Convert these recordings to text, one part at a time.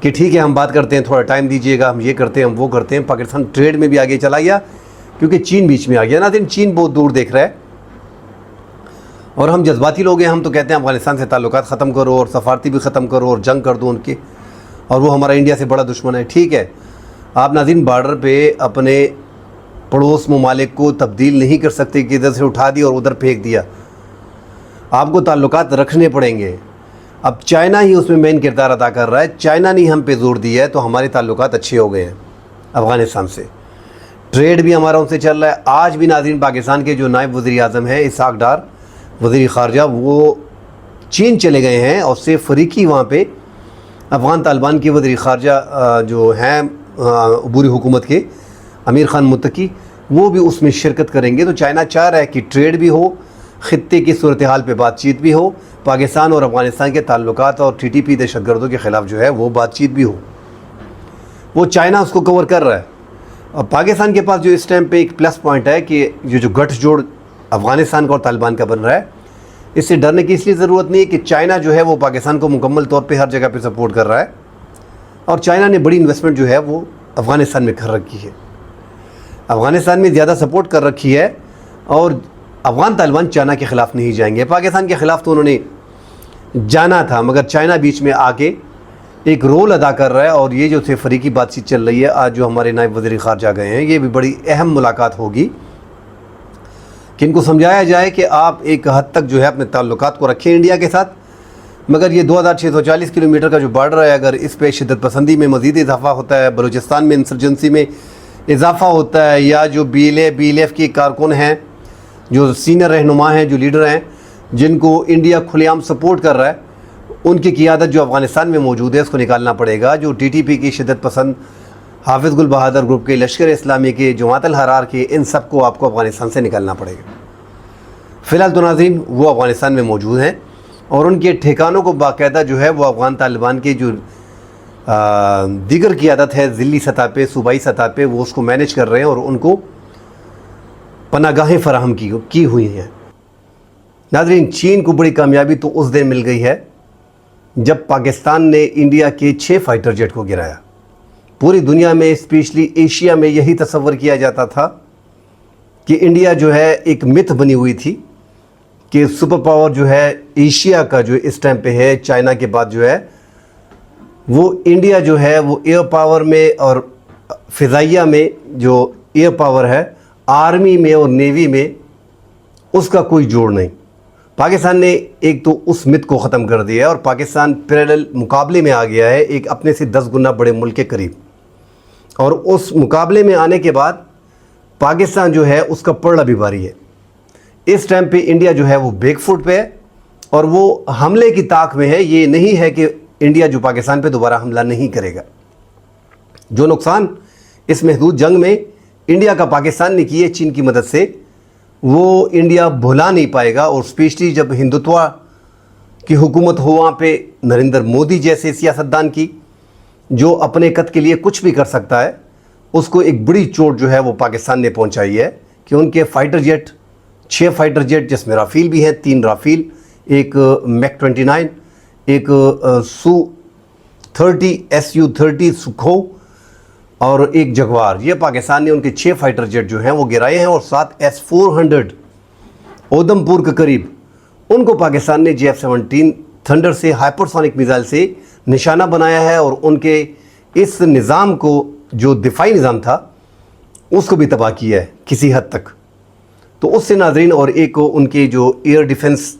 کہ ٹھیک ہے ہم بات کرتے ہیں، تھوڑا ٹائم دیجیے گا، ہم یہ کرتے ہیں، ہم وہ کرتے ہیں. پاکستان ٹریڈ میں بھی آگے چلا گیا کیونکہ چین بیچ میں آ گیا. ناظرین چین بہت دور دیکھ رہا ہے اور ہم جذباتی لوگ ہیں، ہم تو کہتے ہیں افغانستان سے تعلقات ختم کرو اور سفارتی بھی ختم کرو اور جنگ کر دو ان کے، اور وہ ہمارا انڈیا سے بڑا دشمن ہے. ٹھیک ہے، آپ ناظرین بارڈر پہ اپنے پڑوس ممالک کو تبدیل نہیں کر سکتے کہ ادھر سے اٹھا دیا اور ادھر پھینک دیا. آپ کو تعلقات رکھنے پڑیں گے. اب چائنا ہی اس میں مین کردار ادا کر رہا ہے. چائنا نے ہم پہ زور دیا ہے تو ہمارے تعلقات اچھے ہو گئے ہیں افغانستان سے. ٹریڈ بھی ہمارا ان سے چل رہا ہے. آج بھی ناظرین پاکستان کے جو نائب وزیر اعظم ہیں اسحاق ڈار وزیر خارجہ، وہ چین چلے گئے ہیں اور سے فریقی وہاں پہ افغان طالبان کے وزیر خارجہ جو ہیں عبوری حکومت کے امیر خان متقی، وہ بھی اس میں شرکت کریں گے. تو چائنا چاہ رہا ہے کہ ٹریڈ بھی ہو، خطے کی صورتحال پہ بات چیت بھی ہو، پاکستان اور افغانستان کے تعلقات اور ٹی ٹی پی دہشت گردوں کے خلاف جو ہے وہ بات چیت بھی ہو. وہ چائنا اس کو کور کر رہا ہے. اور پاکستان کے پاس جو اس ٹائم پہ ایک پلس پوائنٹ ہے کہ یہ جو گٹھ جوڑ افغانستان کا اور طالبان کا بن رہا ہے، اس سے ڈرنے کی اس لیے ضرورت نہیں ہے کہ چائنا جو ہے وہ پاکستان کو مکمل طور پہ ہر جگہ پہ سپورٹ کر رہا ہے، اور چائنا نے بڑی انویسٹمنٹ جو ہے وہ افغانستان میں کر رکھی ہے، افغانستان میں زیادہ سپورٹ کر رکھی ہے. اور افغان طالبان چائنا کے خلاف نہیں جائیں گے. پاکستان کے خلاف تو انہوں نے جانا تھا، مگر چائنا بیچ میں آ کے ایک رول ادا کر رہا ہے. اور یہ جو تھے فریقی بات چیت چل رہی ہے، آج جو ہمارے نائب وزیر خارجہ گئے ہیں، یہ بھی بڑی اہم ملاقات ہوگی کہ ان کو سمجھایا جائے کہ آپ ایک حد تک جو ہے اپنے تعلقات کو رکھیں انڈیا کے ساتھ، مگر یہ 2640 کلومیٹر کا جو بارڈر ہے، اگر اس پہ شدت پسندی میں مزید اضافہ ہوتا ہے، بلوچستان میں انسرجنسی میں اضافہ ہوتا ہے، یا جو بی ایل ایف کے کارکن ہیں، جو سینئر رہنما ہیں، جو لیڈر ہیں، جن کو انڈیا کھلے عام سپورٹ کر رہا ہے، ان کی قیادت جو افغانستان میں موجود ہے اس کو نکالنا پڑے گا. جو ٹی ٹی پی کی شدت پسند حافظ گل بہادر گروپ کے، لشکر اسلامی کے، جماعت الحرار کے، ان سب کو آپ کو افغانستان سے نکالنا پڑے گا. فی الحال تو ناظرین وہ افغانستان میں موجود ہیں اور ان کے ٹھکانوں کو باقاعدہ جو ہے وہ افغان طالبان کے جو دیگر قیادت ہے ضلعی سطح پہ، صوبائی سطح پہ، وہ اس کو مینیج کر رہے ہیں اور ان کو پناہ گاہیں فراہم کی ہوئی ہیں. ناظرین چین کو بڑی کامیابی تو اس دن مل گئی ہے جب پاکستان نے انڈیا کے 6 فائٹر جیٹ کو گرایا. پوری دنیا میں اسپیشلی ایشیا میں یہی تصور کیا جاتا تھا کہ انڈیا جو ہے ایک متھ بنی ہوئی تھی کہ سپر پاور جو ہے ایشیا کا جو اس ٹائم پہ ہے، چائنا کے بعد جو ہے وہ انڈیا جو ہے وہ ایئر پاور میں اور فضائیہ میں جو ایئر پاور ہے، آرمی میں اور نیوی میں اس کا کوئی جوڑ نہیں. پاکستان نے ایک تو اس مت کو ختم کر دیا ہے اور پاکستان پیریلل مقابلے میں آ گیا ہے ایک اپنے سے 10 گنا بڑے ملک کے قریب. اور اس مقابلے میں آنے کے بعد پاکستان جو ہے اس کا پڑا بھی بھاری ہے. اس ٹائم پہ انڈیا جو ہے وہ بیک فوٹ پہ ہے اور وہ حملے کی طاق میں ہے. یہ نہیں ہے کہ انڈیا جو پاکستان پہ دوبارہ حملہ نہیں کرے گا. جو نقصان اس محدود جنگ میں انڈیا کا پاکستان نے کی ہے چین کی مدد سے، وہ انڈیا بھلا نہیں پائے گا. اور اسپیشلی جب ہندوتوا کی حکومت ہو وہاں پہ نریندر مودی جیسے سیاستدان کی، جو اپنے قد کے لیے کچھ بھی کر سکتا ہے، اس کو ایک بڑی چوٹ جو ہے وہ پاکستان نے پہنچائی ہے کہ ان کے فائٹر جیٹ 6 فائٹر جیٹ، جس میں رافیل بھی ہیں، 3 رافیل، ایک میک 29، ایک Su-30 Su-30 سکھو اور ایک جگوار، یہ پاکستان نے ان کے 6 فائٹر جیٹ جو ہیں وہ گرائے ہیں. اور 7 S-400 اودھمپور کے قریب ان کو پاکستان نے JF-17 تھنڈر سے ہائپرسونک میزائل سے نشانہ بنایا ہے اور ان کے اس نظام کو جو دفاعی نظام تھا اس کو بھی تباہ کیا ہے کسی حد تک. تو اس سے ناظرین، اور ایک ان کے جو ایئر ڈیفنس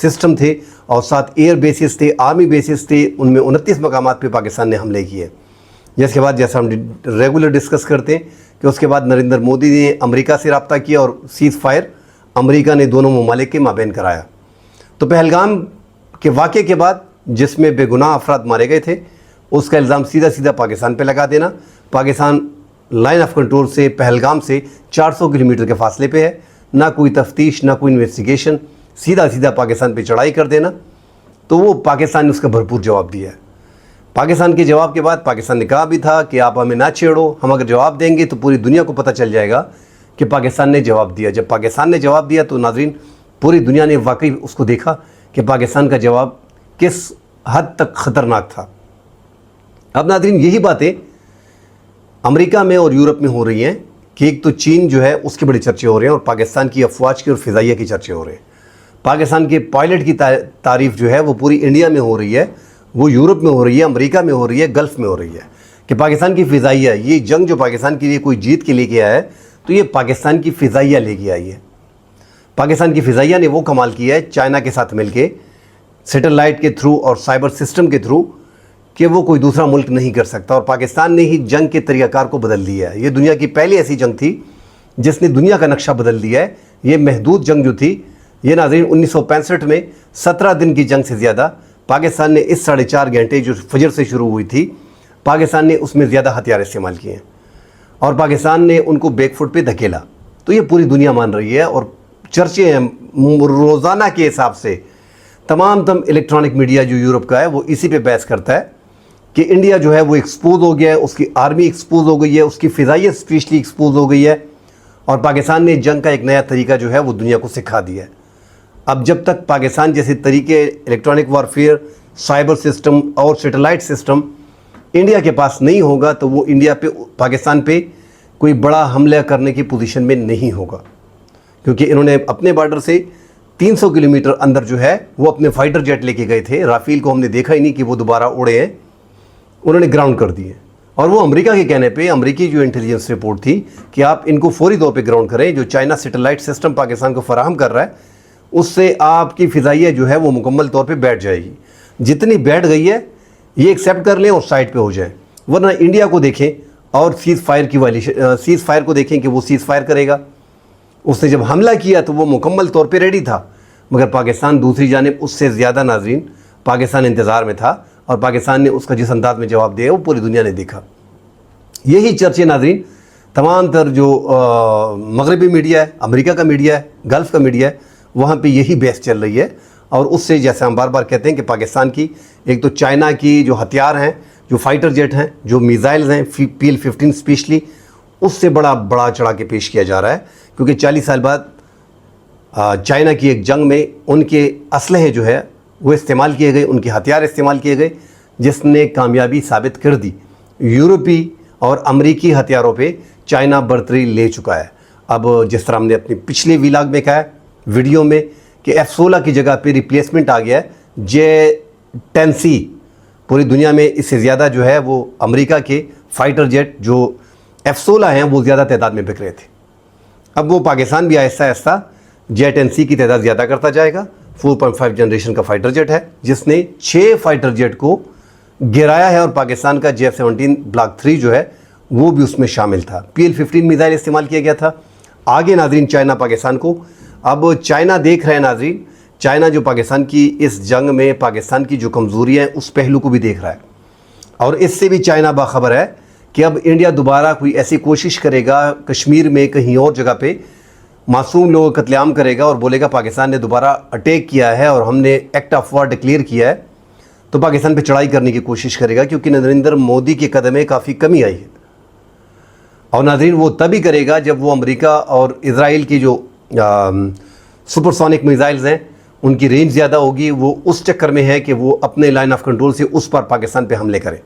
سسٹم تھے اور 7 ایئر بیسز تھے، آرمی بیسز تھے، ان میں 29 مقامات پہ پاکستان نے حملے کیے. جس کے بعد جیسا ہم ریگولر ڈسکس کرتے ہیں کہ اس کے بعد نریندر مودی نے امریکہ سے رابطہ کیا اور سیز فائر امریکہ نے دونوں ممالک کے مابین کرایا. تو پہلگام کے واقعے کے بعد جس میں بے گناہ افراد مارے گئے تھے، اس کا الزام سیدھا پاکستان پہ لگا دینا. پاکستان لائن آف کنٹرول سے پہلگام سے 400 کلومیٹر کے فاصلے پہ ہے، نہ کوئی تفتیش نہ کوئی انویسٹیگیشن، سیدھا پاکستان پہ چڑھائی کر دینا. تو وہ پاکستان نے اس کا بھرپور جواب دیا ہے. پاکستان کے جواب کے بعد پاکستان نے کہا بھی تھا کہ آپ ہمیں نہ چھیڑو، ہم اگر جواب دیں گے تو پوری دنیا کو پتہ چل جائے گا کہ پاکستان نے جواب دیا. جب پاکستان نے جواب دیا تو ناظرین پوری دنیا نے واقعی اس کو دیکھا کہ پاکستان کا جواب کس حد تک خطرناک تھا. اب ناظرین یہی باتیں امریکہ میں اور یورپ میں ہو رہی ہیں کہ ایک تو چین جو ہے اس کے بڑے چرچے ہو رہے ہیں اور پاکستان کی افواج کی اور فضائیہ کی چرچے ہو رہے ہیں. پاکستان کے پائلٹ کی تعریف جو ہے وہ پوری انڈیا میں ہو رہی ہے, وہ یورپ میں ہو رہی ہے, امریکہ میں ہو رہی ہے, گلف میں ہو رہی ہے کہ پاکستان کی فضائیہ, یہ جنگ جو پاکستان کے لیے کوئی جیت کے لے کے آیا ہے تو یہ پاکستان کی فضائیہ لے کے آئی ہے. پاکستان کی فضائیہ نے وہ کمال کیا ہے چائنا کے ساتھ مل کے سیٹلائٹ کے تھرو اور سائبر سسٹم کے تھرو کہ وہ کوئی دوسرا ملک نہیں کر سکتا, اور پاکستان نے ہی جنگ کے طریقہ کار کو بدل دیا ہے. یہ دنیا کی پہلی ایسی جنگ تھی جس نے دنیا کا نقشہ بدل دیا ہے. یہ محدود جنگ جو تھی یہ ناظرین 1965 میں 17 دن کی جنگ سے زیادہ پاکستان نے اس 4.5 گھنٹے جو فجر سے شروع ہوئی تھی, پاکستان نے اس میں زیادہ ہتھیار استعمال کیے ہیں اور پاکستان نے ان کو بیک فٹ پہ دھکیلا. تو یہ پوری دنیا مان رہی ہے اور چرچے ہیں روزانہ کے حساب سے. تمام الیکٹرانک میڈیا جو یورپ کا ہے وہ اسی پہ بحث کرتا ہے کہ انڈیا جو ہے وہ ایکسپوز ہو گیا ہے, اس کی آرمی ایکسپوز ہو گئی ہے, اس کی فضائیہ اسپیشلی ایکسپوز ہو گئی ہے اور پاکستان نے جنگ کا ایک نیا طریقہ جو ہے وہ دنیا کو سکھا دیا ہے. اب جب تک پاکستان جیسے طریقے الیکٹرانک وارفیئر, سائبر سسٹم اور سیٹلائٹ سسٹم انڈیا کے پاس نہیں ہوگا تو وہ پاکستان پہ کوئی بڑا حملہ کرنے کی پوزیشن میں نہیں ہوگا, کیونکہ انہوں نے اپنے بارڈر سے 300 کلومیٹر اندر جو ہے وہ اپنے فائٹر جیٹ لے کے گئے تھے. رافیل کو ہم نے دیکھا ہی نہیں کہ وہ دوبارہ اڑے ہیں, انہوں نے گراؤنڈ کر دیے. اور وہ امریکہ کے کہنے پہ, امریکی جو انٹیلیجنس رپورٹ تھی کہ آپ ان کو فوری طور پہ گراؤنڈ کریں, جو چائنا سیٹلائٹ سسٹم پاکستان کو فراہم کر رہا ہے اس سے آپ کی فضائیہ جو ہے وہ مکمل طور پہ بیٹھ جائے گی. جتنی بیٹھ گئی ہے یہ ایکسیپٹ کر لیں اور سائٹ پہ ہو جائیں, ورنہ انڈیا کو دیکھیں اور سیز فائر کو دیکھیں کہ وہ سیز فائر کرے گا. اس نے جب حملہ کیا تو وہ مکمل طور پہ ریڈی تھا, مگر پاکستان دوسری جانب اس سے زیادہ ناظرین پاکستان انتظار میں تھا اور پاکستان نے اس کا جس انداز میں جواب دیا وہ پوری دنیا نے دیکھا. یہی چرچے ناظرین تمام تر جو مغربی میڈیا ہے, امریکہ کا میڈیا ہے, گلف کا میڈیا ہے, وہاں پہ یہی بحث چل رہی ہے. اور اس سے جیسے ہم بار بار کہتے ہیں کہ پاکستان کی ایک تو چائنا کی جو ہتھیار ہیں, جو فائٹر جیٹ ہیں, جو میزائلز ہیں PL-15 اسپیشلی, اس سے بڑا چڑھا کے پیش کیا جا رہا ہے, کیونکہ 40 سال بعد چائنا کی ایک جنگ میں ان کے اسلحے جو ہے وہ استعمال کیے گئے, ان کے ہتھیار استعمال کیے گئے جس نے کامیابی ثابت کر دی. یورپی اور امریکی ہتھیاروں پہ چائنا برتری لے چکا ہے. اب جس طرح ہم نے اپنی پچھلے ویلاگ میں کہا ہے, ویڈیو میں, کہ F-16 کی جگہ پہ ریپلیسمنٹ آ گیا ہے J-10C. پوری دنیا میں اس سے زیادہ جو ہے وہ امریکہ کے فائٹر جیٹ جو F-16 ہیں وہ زیادہ تعداد میں بک رہے تھے. اب وہ پاکستان بھی آہستہ آہستہ J-10C کی تعداد زیادہ کرتا جائے گا. 4.5 جنریشن کا فائٹر جیٹ ہے جس نے 6 فائٹر جیٹ کو گرایا ہے, اور پاکستان کا J-17 بلاک 3 جو ہے وہ بھی اس میں شامل تھا. PL-15 میزائل استعمال کیا گیا تھا. آگے ناظرین چائنا پاکستان کو, اب چائنا دیکھ رہے ہیں ناظرین, چائنا جو پاکستان کی اس جنگ میں پاکستان کی جو کمزوریاں ہیں اس پہلو کو بھی دیکھ رہا ہے, اور اس سے بھی چائنا باخبر ہے کہ اب انڈیا دوبارہ کوئی ایسی کوشش کرے گا کشمیر میں کہیں اور جگہ پہ معصوم لوگوں کا قتل عام کرے گا اور بولے گا پاکستان نے دوبارہ اٹیک کیا ہے اور ہم نے ایکٹ آف وار ڈکلیئر کیا ہے, تو پاکستان پہ چڑھائی کرنے کی کوشش کرے گا, کیونکہ نریندر مودی کے قدم میں کافی کمی آئی ہے. اور ناظرین وہ تبھی کرے گا جب وہ امریکہ اور اسرائیل کی جو سپر سونک میزائلز ہیں ان کی رینج زیادہ ہوگی. وہ اس چکر میں ہے کہ وہ اپنے لائن آف کنٹرول سے اس پر پاکستان پہ حملے کریں.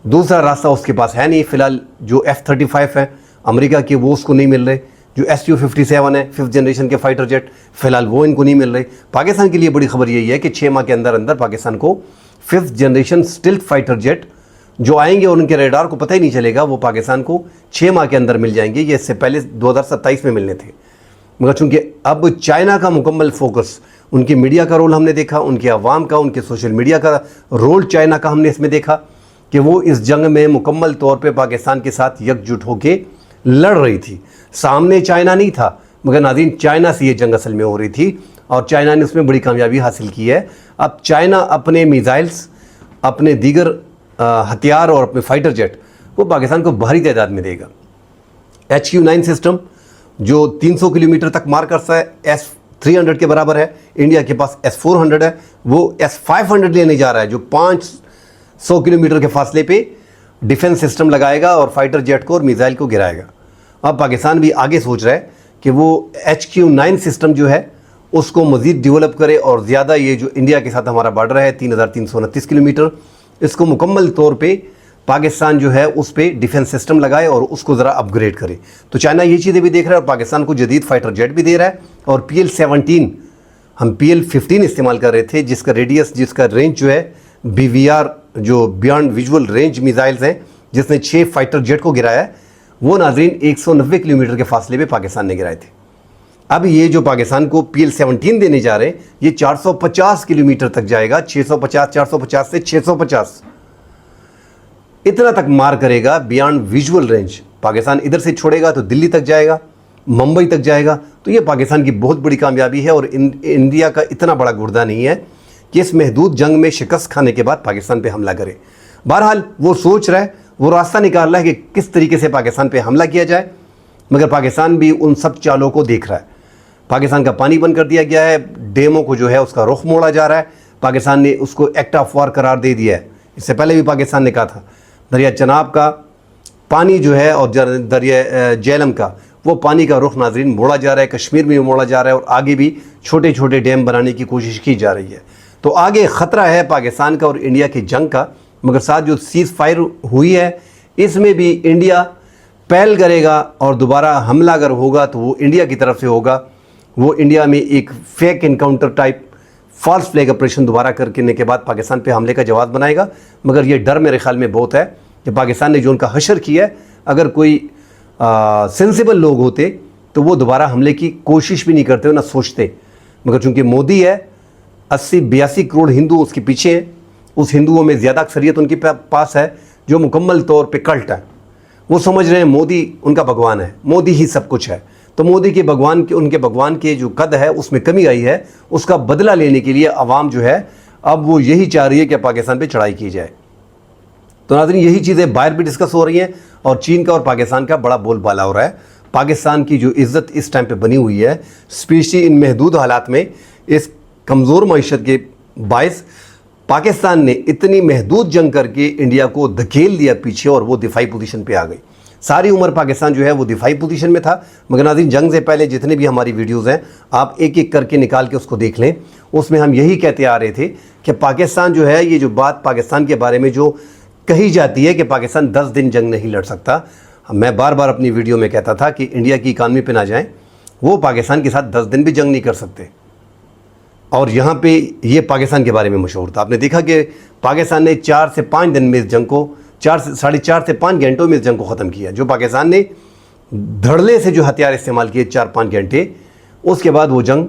دوسرا راستہ اس کے پاس ہے نہیں. فی الحال جو F-35 ہیں امریکہ کے وہ اس کو نہیں مل رہے, جو SU-57 ہے 5th جنریشن کے فائٹر جیٹ فی الحال وہ ان کو نہیں مل رہے. پاکستان کے لیے بڑی خبر یہی ہے کہ 6 ماہ کے اندر پاکستان کو 5th generation stealth fighter jet جو آئیں گے اور ان کے ریڈار کو پتہ ہی نہیں چلے گا, وہ پاکستان کو 6 ماہ کے اندر مل جائیں گے. یہ اس سے پہلے 2027 میں ملنے تھے, مگر چونکہ اب چائنا کا مکمل فوکس, ان کی میڈیا کا رول ہم نے دیکھا, ان کے عوام کا, ان کے سوشل میڈیا کا رول چائنا کا ہم نے اس میں دیکھا کہ وہ اس جنگ میں مکمل طور پہ پاکستان کے ساتھ یکجٹ ہو کے لڑ رہی تھی. سامنے چائنا نہیں تھا, مگر ناظرین چائنا سے یہ جنگ اصل میں ہو رہی تھی اور چائنا نے اس میں بڑی کامیابی حاصل کی ہے. اب چائنا اپنے میزائلز, اپنے دیگر ہتھیار اور اپنے فائٹر جیٹ وہ پاکستان کو بھاری تعداد میں دے گا. HQ-9 سسٹم جو 300 کلومیٹر تک مار کرتا ہے S-300 کے برابر ہے. انڈیا کے پاس S-400 ہے, وہ S-500 لینے جا رہا ہے جو 500 کلومیٹر کے فاصلے پہ ڈیفنس سسٹم لگائے گا اور فائٹر جیٹ کو اور میزائل کو گرائے گا. اب پاکستان بھی آگے سوچ رہا ہے کہ وہ HQ-9 سسٹم جو ہے اس کو مزید ڈیولپ کرے اور زیادہ, یہ جو انڈیا کے ساتھ ہمارا بارڈر ہے 3329 کلومیٹر, اس کو مکمل طور پہ پاکستان جو ہے اس پہ ڈیفنس سسٹم لگائے اور اس کو ذرا اپ گریڈ کرے. تو چائنا یہ چیزیں بھی دیکھ رہا ہے اور پاکستان کو جدید فائٹر جیٹ بھی دے رہا ہے. اور PL-17 ہم PL-15 استعمال کر رہے تھے جس کا ریڈیس جس کا رینج جو ہے BVR جو بیانڈ ویژول رینج میزائلز ہیں جس نے 6 فائٹر جیٹ کو گرایا ہے وہ ناظرین 190 کلومیٹر کے فاصلے پہ پاکستان نے گرائے تھے. اب یہ جو پاکستان کو PL-17 دینے جا رہے ہیں یہ 450 کلومیٹر تک جائے گا. 450 سے 650 اتنا تک مار کرے گا بیانڈ ویژول رینج. پاکستان ادھر سے چھوڑے گا تو دلی تک جائے گا, ممبئی تک جائے گا. تو یہ پاکستان کی بہت بڑی کامیابی ہے اور انڈیا کا اتنا بڑا گردہ نہیں ہے کہ اس محدود جنگ میں شکست کھانے کے بعد پاکستان پہ حملہ کرے. بہرحال وہ سوچ رہا ہے, وہ راستہ نکال رہا ہے کہ کس طریقے سے پاکستان پہ حملہ کیا جائے, مگر پاکستان بھی ان سب چالوں کو دیکھ رہا ہے. پاکستان کا پانی بند کر دیا گیا ہے, ڈیموں کو جو ہے اس کا رخ موڑا جا رہا ہے. پاکستان نے اس کو ایکٹ آف وار قرار دے دیا ہے. اس سے پہلے بھی پاکستان نے کہا تھا دریا چناب کا پانی جو ہے اور دریا جہلم کا وہ پانی کا رخ ناظرین موڑا جا رہا ہے, کشمیر میں بھی موڑا جا رہا ہے اور آگے بھی چھوٹے چھوٹے ڈیم بنانے کی کوشش کی جا رہی ہے. تو آگے خطرہ ہے پاکستان کا اور انڈیا کی جنگ کا, مگر ساتھ جو سیز فائر ہوئی ہے اس میں بھی انڈیا پہل کرے گا اور دوبارہ حملہ اگر ہوگا تو وہ انڈیا کی طرف سے ہوگا. وہ انڈیا میں ایک fake encounter type false flag operation دوبارہ کرنے کے بعد پاکستان پہ حملے کا جواز بنائے گا. مگر یہ ڈر میرے خیال میں بہت ہے کہ پاکستان نے جو ان کا حشر کیا ہے اگر کوئی سینسیبل لوگ ہوتے تو وہ دوبارہ حملے کی کوشش بھی نہیں کرتے نہ سوچتے. مگر چونکہ مودی ہے 80-82 کروڑ ہندو اس کے پیچھے ہیں, اس ہندوؤں میں زیادہ اکثریت ان کے پاس ہے جو مکمل طور پہ کلٹ ہے. وہ سمجھ رہے ہیں مودی ان کا بھگوان ہے, مودی ہی سب کچھ ہے. تو مودی کے بھگوان کے ان کے بھگوان کے جو قد ہے اس میں کمی آئی ہے, اس کا بدلہ لینے کے لیے عوام جو ہے اب وہ یہی چاہ رہی ہے کہ پاکستان پہ چڑھائی کی جائے. تو ناظرین یہی چیزیں باہر بھی ڈسکس ہو رہی ہیں اور چین کا اور پاکستان کا بڑا بول بالا ہو رہا ہے. پاکستان کی جو عزت اس ٹائم پہ بنی ہوئی ہے اسپیشلی ان محدود حالات میں, اس کمزور معیشت کے باعث پاکستان نے اتنی محدود جنگ کر کے انڈیا کو دھکیل دیا پیچھے اور وہ دفاعی پوزیشن پہ آ گئی. ساری عمر پاکستان جو ہے وہ دفاعی پوزیشن میں تھا. مگر ناظرین جنگ سے پہلے جتنے بھی ہماری ویڈیوز ہیں آپ ایک ایک کر کے نکال کے اس کو دیکھ لیں. اس میں ہم یہی کہتے آ رہے تھے کہ پاکستان جو ہے یہ جو بات پاکستان کے بارے میں جو کہی جاتی ہے کہ پاکستان 10 دن جنگ نہیں لڑ سکتا, میں بار بار اپنی ویڈیو میں کہتا تھا کہ انڈیا کی اکانومی پہ نہ جائیں, وہ پاکستان کے ساتھ 10 دن بھی جنگ نہیں کر سکتے. اور یہاں پہ یہ پاکستان کے بارے میں مشہور تھا. آپ نے دیکھا کہ پاکستان نے 4 سے 5 دن میں اس جنگ کو 4.5 سے 5 گھنٹوں میں اس جنگ کو ختم کیا. جو پاکستان نے دھڑلے سے جو ہتھیار استعمال کیے 4-5 گھنٹے, اس کے بعد وہ جنگ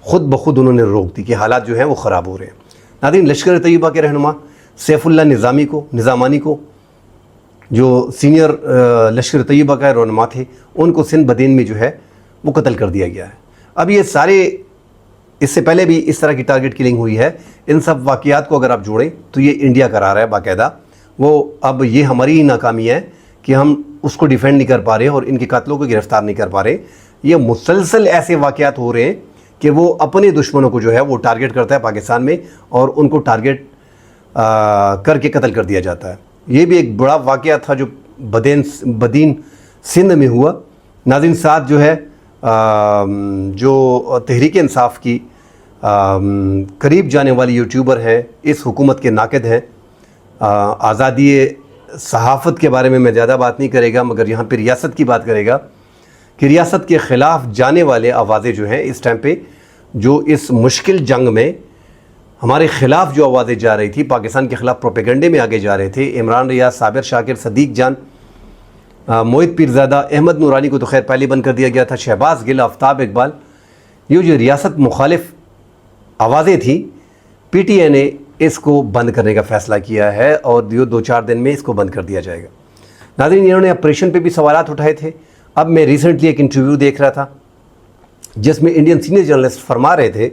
خود بخود انہوں نے روک دی کہ حالات جو ہیں وہ خراب ہو رہے ہیں. ناظرین لشکر طیبہ کے رہنما سیف اللہ نظامانی کو جو سینئر لشکر طیبہ کا رہنما تھے ان کو سندھ بدین میں جو ہے وہ قتل کر دیا گیا ہے. اب یہ سارے اس سے پہلے بھی اس طرح کی ٹارگٹ کلنگ ہوئی ہے. ان سب واقعات کو اگر آپ جوڑیں تو یہ انڈیا کرا رہا ہے باقاعدہ. وہ اب یہ ہماری ہی ناکامی ہے کہ ہم اس کو ڈیفینڈ نہیں کر پا رہے اور ان کے قاتلوں کو گرفتار نہیں کر پا رہے. یہ مسلسل ایسے واقعات ہو رہے ہیں کہ وہ اپنے دشمنوں کو جو ہے وہ ٹارگٹ کرتا ہے پاکستان میں اور ان کو ٹارگٹ کر کے قتل کر دیا جاتا ہے. یہ بھی ایک بڑا واقعہ تھا جو بدین سندھ میں ہوا. ناظرین ساتھ جو ہے جو تحریک انصاف کی قریب جانے والی یوٹیوبر ہیں, اس حکومت کے ناقد ہیں. آزادی صحافت کے بارے میں زیادہ بات نہیں کرے گا, مگر یہاں پہ ریاست کی بات کرے گا کہ ریاست کے خلاف جانے والے آوازیں جو ہیں اس ٹائم پہ جو اس مشکل جنگ میں ہمارے خلاف جو آوازیں جا رہی تھی, پاکستان کے خلاف پروپیگنڈے میں آگے جا رہے تھے. عمران ریاض, صابر شاکر, صدیق جان, موہت پیرزادہ, احمد نورانی کو تو خیر پہلے بند کر دیا گیا تھا, شہباز گل, آفتاب اقبال, یہ جو ریاست مخالف آوازیں تھیں پی ٹی آئی نے اس کو بند کرنے کا فیصلہ کیا ہے اور 2-4 دن میں اس کو بند کر دیا جائے گا. ناظرین انہوں نے آپریشن پہ بھی سوالات اٹھائے تھے. اب میں ریسنٹلی ایک انٹرویو دیکھ رہا تھا جس میں انڈین سینئر جرنلسٹ فرما رہے تھے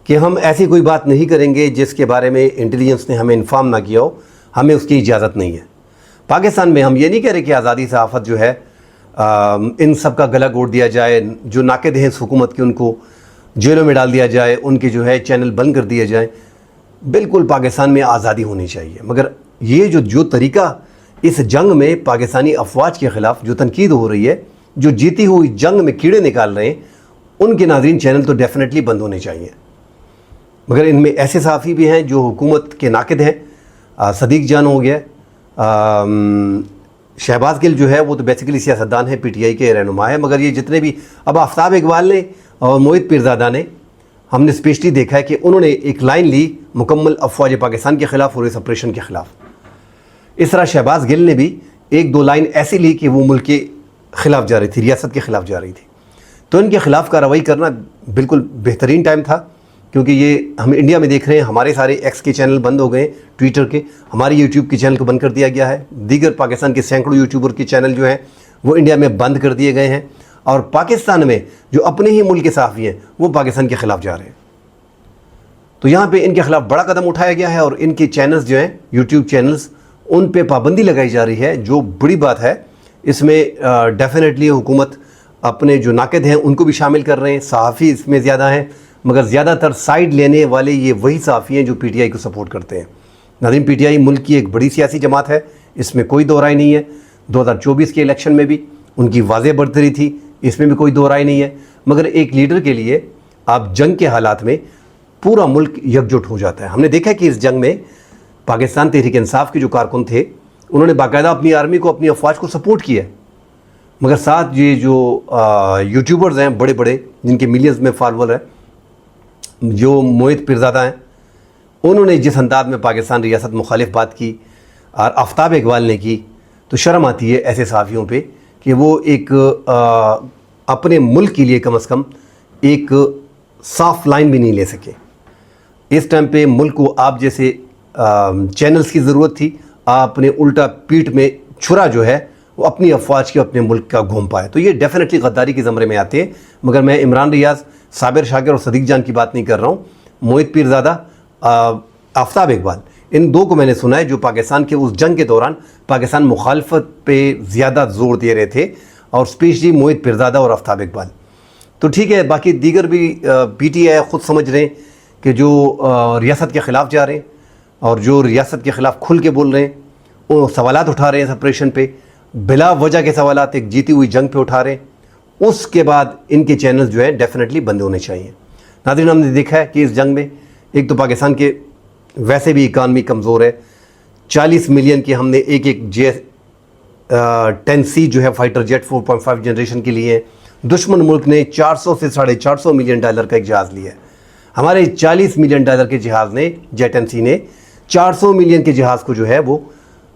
کہ ہم ایسی کوئی بات نہیں کریں گے جس کے بارے میں انٹیلیجنس نے ہمیں انفارم نہ کیا ہو, ہمیں اس کی اجازت نہیں ہے. پاکستان میں ہم یہ نہیں کہہ رہے کہ آزادی صحافت جو ہے ان سب کا گلا گھونٹ دیا جائے, جو ناقد ہیں اس حکومت کے ان کو جیلوں میں ڈال دیا جائے, ان کے جو ہے چینل بند کر دیے جائیں. بالکل پاکستان میں آزادی ہونی چاہیے, مگر یہ جو طریقہ اس جنگ میں پاکستانی افواج کے خلاف جو تنقید ہو رہی ہے, جو جیتی ہوئی جنگ میں کیڑے نکال رہے ہیں, ان کے ناظرین چینل تو ڈیفینیٹلی بند ہونے چاہیے. مگر ان میں ایسے صحافی بھی ہیں جو حکومت کے ناقد ہیں, صدیق جان ہو گیا، شہباز گل جو ہے وہ تو بیسیکلی سیاستدان ہے، پی ٹی آئی کے رہنما ہے، مگر یہ جتنے بھی اب آفتاب اقبال نے اور موہت پیرزادہ نے، ہم نے اسپیشلی دیکھا ہے کہ انہوں نے ایک لائن لی مکمل افواج پاکستان کے خلاف اور اس آپریشن کے خلاف. اس طرح شہباز گل نے بھی ایک دو لائن ایسی لی کہ وہ ملک کے خلاف جا رہی تھی، ریاست کے خلاف جا رہی تھی. تو ان کے خلاف کارروائی کرنا بالکل بہترین ٹائم تھا، کیونکہ یہ ہم انڈیا میں دیکھ رہے ہیں ہمارے سارے ایکس کے چینل بند ہو گئے، ٹویٹر کے، ہماری یوٹیوب کے چینل کو بند کر دیا گیا ہے، دیگر پاکستان کے سینکڑوں یوٹیوبر کے چینل جو ہیں وہ انڈیا میں بند کر دیے گئے ہیں، اور پاکستان میں جو اپنے ہی ملک کے صحافی ہیں وہ پاکستان کے خلاف جا رہے ہیں. تو یہاں پہ ان کے خلاف بڑا قدم اٹھایا گیا ہے، اور ان کے چینلز جو ہیں یوٹیوب چینلز ان پہ پابندی لگائی جا رہی ہے، جو بڑی بات ہے. اس میں ڈیفینیٹلی حکومت اپنے جو ناقد ہیں ان کو بھی شامل کر رہے ہیں، صحافی اس میں زیادہ ہیں، مگر زیادہ تر سائیڈ لینے والے یہ وہی صحافی ہیں جو پی ٹی آئی کو سپورٹ کرتے ہیں. ناظرین، پی ٹی آئی ملک کی ایک بڑی سیاسی جماعت ہے، اس میں کوئی دو رائے نہیں ہے. 2024 کے الیکشن میں بھی ان کی واضح برتری تھی، اس میں بھی کوئی دو رائے نہیں ہے. مگر ایک لیڈر کے لیے آپ جنگ کے حالات میں پورا ملک یکجٹ ہو جاتا ہے. ہم نے دیکھا کہ اس جنگ میں پاکستان تحریک انصاف کے جو کارکن تھے انہوں نے باقاعدہ اپنی آرمی کو، اپنی افواج کو سپورٹ کیا، مگر ساتھ یہ جو یوٹیوبرز ہیں بڑے بڑے جن کے ملینز میں فالوور ہیں، جو موہت پیرزادہ ہیں، انہوں نے جس انداز میں پاکستان ریاست مخالف بات کی اور آفتاب اقبال نے کی، تو شرم آتی ہے ایسے صحافیوں پہ کہ وہ ایک اپنے ملک کے لیے کم از کم ایک صاف لائن بھی نہیں لے سکے. اس ٹائم پہ ملک کو آپ جیسے چینلز کی ضرورت تھی، آپ نے الٹا پیٹھ میں چھرا جو ہے وہ اپنی افواج کے اپنے ملک کا گھوم پائے. تو یہ ڈیفینیٹلی غداری کے زمرے میں آتے ہیں. مگر میں عمران ریاض، صابر شاکر اور صدیق جان کی بات نہیں کر رہا ہوں. موہت پیرزادہ، آفتاب اقبال، ان دو کو میں نے سنا ہے جو پاکستان کے اس جنگ کے دوران پاکستان مخالفت پہ زیادہ زور دے رہے تھے، اور اسپیشلی موہت پیرزادہ اور آفتاب اقبال. تو ٹھیک ہے، باقی دیگر بھی پی ٹی آئی خود سمجھ رہے ہیں کہ جو ریاست کے خلاف جا رہے ہیں اور جو ریاست کے خلاف کھل کے بول رہے ہیں، وہ سوالات اٹھا رہے ہیں اس آپریشن پہ، بلا وجہ کے سوالات ایک جیتی ہوئی جنگ پہ اٹھا رہے ہیں. اس کے بعد ان کے چینلز جو ہیں ڈیفینیٹلی بند ہونے چاہیے. ناظرین، ہم نے دیکھا ہے کہ اس جنگ میں ایک تو پاکستان کے ویسے بھی اکانومی کمزور ہے، 40 ملین کی ہم نے ایک JS-10C جو ہے فائٹر جیٹ 4.5 جنریشن کے لیے. دشمن ملک نے 400 سے $450 ملین کا ایک جہاز لیا ہے. ہمارے $40 ملین کے جہاز نے، JS-10C نے 400 ملین کے جہاز کو جو ہے وہ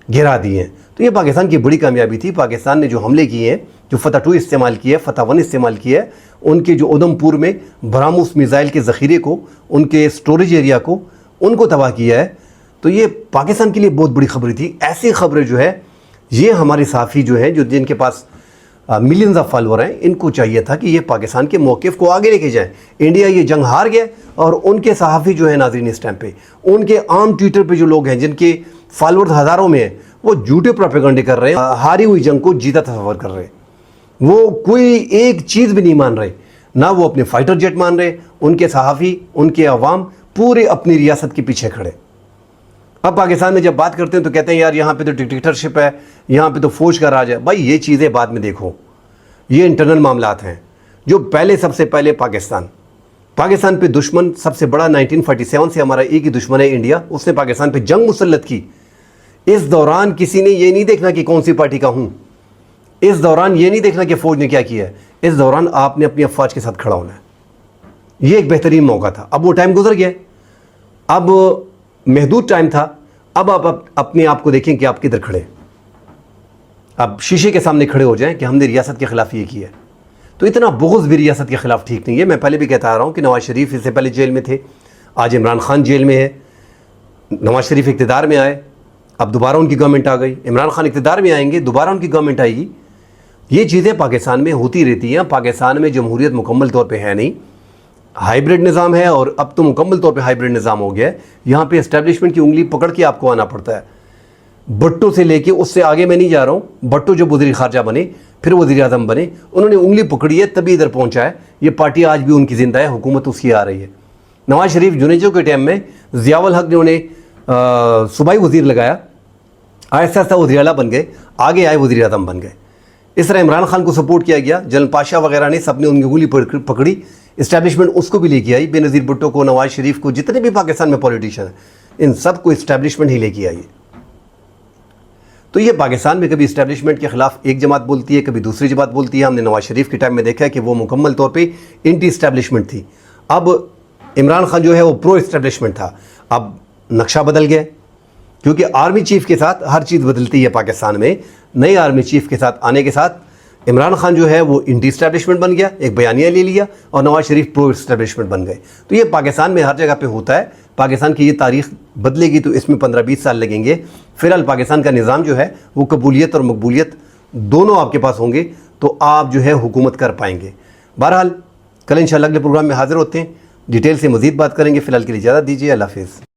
گرا دیے ہیں. تو یہ پاکستان کی بڑی کامیابی تھی. پاکستان نے جو حملے کیے ہیں، جو فتح 2 استعمال کیا ہے، فتح 1 استعمال کیا ہے، ان کے جو ادھمپور میں براموس میزائل کے ذخیرے کو، ان کے سٹوریج ایریا کو، ان کو تباہ کیا ہے. تو یہ پاکستان کے لیے بہت بڑی خبر تھی. ایسی خبریں جو ہے یہ ہمارے صحافی جو ہیں، جو جن کے پاس ملینز آف فالوور ہیں، ان کو چاہیے تھا کہ یہ پاکستان کے موقف کو آگے لے کے جائیں. انڈیا یہ جنگ ہار گیا، اور ان کے صحافی جو ہیں ناظرین اس ٹائم پہ، ان کے عام ٹویٹر پہ جو لوگ ہیں جن کے فالوورز ہزاروں میں ہیں، وہ جھوٹے پروپیگنڈے کر رہے ہیں، ہاری ہوئی جنگ کو جیتا تصور کر رہے ہیں. وہ کوئی ایک چیز بھی نہیں مان رہے، نہ وہ اپنے فائٹر جیٹ مان رہے. ان کے صحافی، ان کے عوام پورے اپنی ریاست کے پیچھے کھڑے. اب پاکستان میں جب بات کرتے ہیں تو کہتے ہیں یار یہاں پہ تو ڈکٹیٹرشپ ہے، یہاں پہ تو فوج کا راج ہے. بھائی یہ چیزیں بعد میں دیکھو، یہ انٹرنل معاملات ہیں. جو پہلے سب سے پہلے پاکستان پہ دشمن سب سے بڑا 1947 سے ہمارا ایک ہی دشمن ہے انڈیا. اس نے پاکستان پہ جنگ مسلط کی. اس دوران کسی نے یہ نہیں دیکھنا کہ کون سی پارٹی کا ہوں، اس دوران یہ نہیں دیکھنا کہ فوج نے کیا کیا ہے. اس دوران آپ نے اپنی افواج کے ساتھ کھڑا ہونا ہے. یہ ایک بہترین موقع تھا. اب وہ ٹائم گزر گیا، اب محدود ٹائم تھا. اب آپ اپنے آپ کو دیکھیں کہ آپ کدھر کھڑے. اب شیشے کے سامنے کھڑے ہو جائیں کہ ہم نے ریاست کے خلاف یہ کیا ہے. تو اتنا بغض بھی ریاست کے خلاف ٹھیک نہیں ہے. میں پہلے بھی کہتا آ رہا ہوں کہ نواز شریف اس سے پہلے جیل میں تھے، آج عمران خان جیل میں ہے. نواز شریف اقتدار میں آئے، اب دوبارہ ان کی گورنمنٹ آ گئی. عمران خان اقتدار میں آئیں گے، دوبارہ ان کی گورنمنٹ آئے گی. یہ چیزیں پاکستان میں ہوتی رہتی ہیں. پاکستان میں جمہوریت مکمل طور پہ ہے نہیں، ہائیبرڈ نظام ہے، اور اب تو مکمل طور پہ ہائیبرڈ نظام ہو گیا ہے. یہاں پہ اسٹیبلشمنٹ کی انگلی پکڑ کے آپ کو آنا پڑتا ہے. بھٹو سے لے کے اس سے آگے میں نہیں جا رہا ہوں. بھٹو جب وزیر خارجہ بنے، پھر وزیر اعظم بنے، انہوں نے انگلی پکڑی ہے تبھی ادھر پہنچا ہے. یہ پارٹی آج بھی ان کی زندہ ہے، حکومت اس کی آ رہی ہے. نواز شریف جنیجو کے ٹائم میں ضیاء الحق نے انہیں صوبائی وزیر لگایا، آہستہ آہستہ وزیر اعلیٰ بن گئے، آگے آئے وزیر اعظم بن گئے. اس طرح عمران خان کو سپورٹ کیا گیا، جنرل پاشا وغیرہ نے سب نے ان کی انگلی پکڑی. اسٹیبلشمنٹ اس کو بھی لے کے آئی، بے نظیر بھٹو کو، نواز شریف کو، جتنے بھی پاکستان میں پولیٹیشین ہیں. ان سب کو اسٹیبلشمنٹ ہی لے کے آئی ہے۔ تو یہ پاکستان میں کبھی اسٹیبلشمنٹ کے خلاف ایک جماعت بولتی ہے، کبھی دوسری جماعت بولتی ہے۔ ہم نے نواز شریف کے ٹائم میں دیکھا ہے کہ وہ مکمل طور پہ اینٹی اسٹیبلشمنٹ تھی۔ اب عمران خان جو ہے وہ پرو اسٹیبلشمنٹ تھا۔ اب نقشہ بدل گیا، کیونکہ آرمی چیف کے ساتھ ہر چیز بدلتی ہے پاکستان میں۔ نئے آرمی چیف کے ساتھ آنے کے ساتھ عمران خان جو ہے وہ اینٹی اسٹیبلشمنٹ بن گیا، ایک بیانیہ لے لیا، اور نواز شریف پرو اسٹیبلشمنٹ بن گئے۔ تو یہ پاکستان میں ہر جگہ پہ ہوتا ہے۔ پاکستان کی یہ تاریخ بدلے گی تو اس میں 15-20 سال لگیں گے۔ فی الحال پاکستان کا نظام جو ہے وہ قبولیت اور مقبولیت دونوں آپ کے پاس ہوں گے تو آپ جو ہے حکومت کر پائیں گے۔ بہرحال کل انشاءاللہ اگلے پروگرام میں حاضر ہوتے ہیں، ڈیٹیل سے مزید بات کریں گے۔ فی الحال کے لیے اجازت دیجیے، اللہ حافظ۔